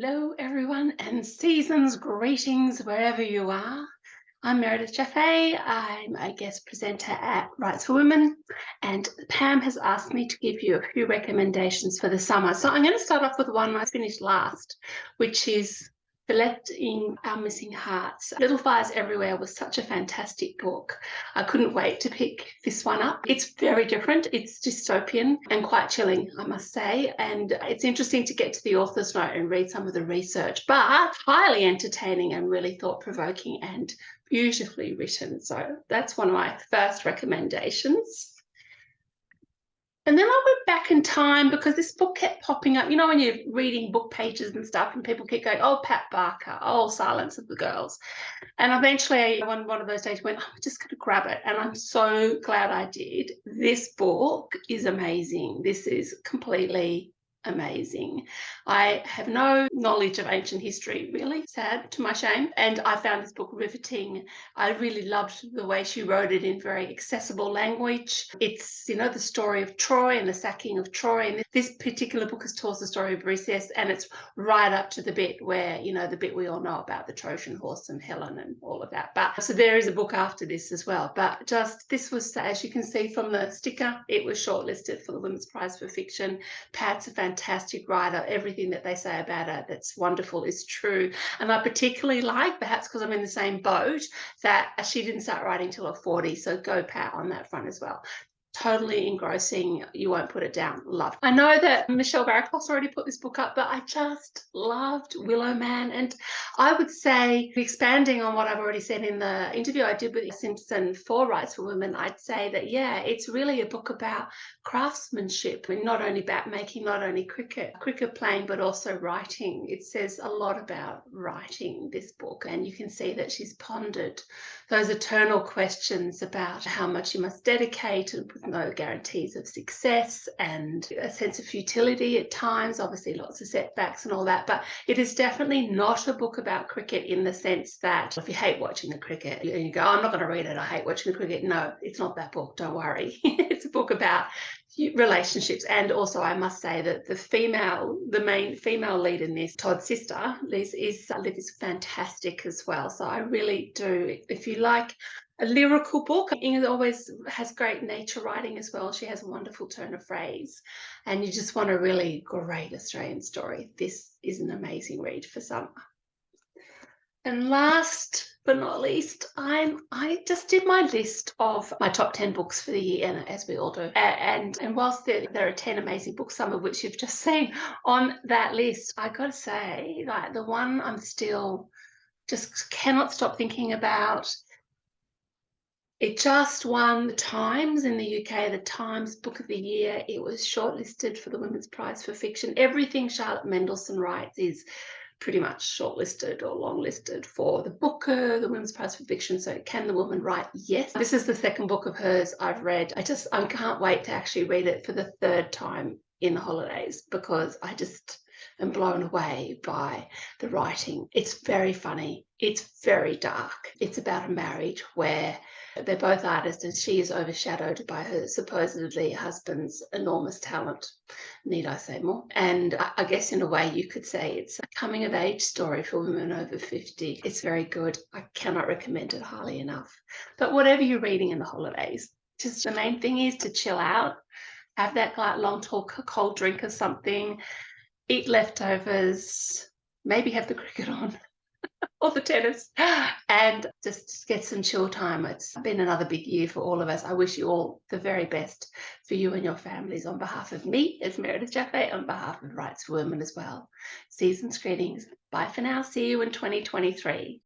Hello, everyone, and season's greetings wherever you are. I'm Meredith Jaffe. I'm a guest presenter at Rights for Women, and Pam has asked me to give you a few recommendations for the summer. So I'm going to start off with one I finished last, which is Collecting Our Missing Hearts. Little Fires Everywhere was such a fantastic book. I couldn't wait to pick this one up. It's very different. It's dystopian and quite chilling, I must say. And it's interesting to get to the author's note and read some of the research, but highly entertaining and really thought-provoking and beautifully written. So that's one of my first recommendations. And then I went back in time because this book kept popping up. You know, when you're reading book pages and stuff and people keep going, oh, Pat Barker, oh, Silence of the Girls. And eventually, one of those days, went, I'm just going to grab it. And I'm so glad I did. This book is amazing. This is completely amazing. I have no knowledge of ancient history, really, sad to my shame. And I found this book riveting. I really loved the way she wrote it in very accessible language. It's, you know, the story of Troy and the sacking of Troy. And this particular book tells the story of Briseis, and it's right up to the bit where, you know, the bit we all know about the Trojan horse and Helen and all of that. But so there is a book after this as well. But just this was, as you can see from the sticker, it was shortlisted for the Women's Prize for Fiction. Pat's a fantastic writer. Everything that they say about her that's wonderful is true. And I particularly like, perhaps because I'm in the same boat, that she didn't start writing till her 40s. So go Pat on that front as well. Totally engrossing. You won't put it down. Loved. I know that Michelle Baracos already put this book up, but I just loved Willow Man. And I would say, expanding on what I've already said in the interview I did with Simpson for Rights for Women, I'd say that, yeah, it's really a book about craftsmanship, and not only bat making, not only cricket playing, but also writing. It says a lot about writing, this book, and you can see that she's pondered those eternal questions about how much you must dedicate and with no guarantees of success, and a sense of futility at times, obviously lots of setbacks and all that. But it is definitely not a book about cricket in the sense that if you hate watching the cricket, you go, oh, I'm not going to read it, I hate watching the cricket. No, it's not that book, don't worry. It's a book about relationships. And also, I must say that the main female lead in this, Todd's sister, Liv, is fantastic as well. So I really do, if you like a lyrical book, Ingrid always has great nature writing as well. She has a wonderful turn of phrase, and you just want a really great Australian story. This is an amazing read for summer. And last but not least, I just did my list of my top 10 books for the year, and as we all do. And whilst there are 10 amazing books, some of which you've just seen on that list, I got to say, like, the one I'm still just cannot stop thinking about. It just won the Times in the UK, the Times Book of the Year. It was shortlisted for the Women's Prize for Fiction. Everything Charlotte Mendelsohn writes is pretty much shortlisted or longlisted for the Booker, the Women's Prize for Fiction. So can the woman write? Yes. This is the second book of hers I've read. I can't wait to actually read it for the third time in the holidays, because I just am blown away by the writing. It's very funny. It's very dark. It's about a marriage where they're both artists, and she is overshadowed by her supposedly husband's enormous talent. Need I say more? And I guess in a way you could say it's a coming of age story for women over 50. It's very good. I cannot recommend it highly enough. But whatever you're reading in the holidays, just the main thing is to chill out, have that long talk, a cold drink or something, eat leftovers, maybe have the cricket on or the tennis, and just get some chill time. It's been another big year for all of us. I wish you all the very best for you and your families, on behalf of me as Meredith Jaffe, on behalf of Rights for Women as well. Season's greetings. Bye for now. See you in 2023.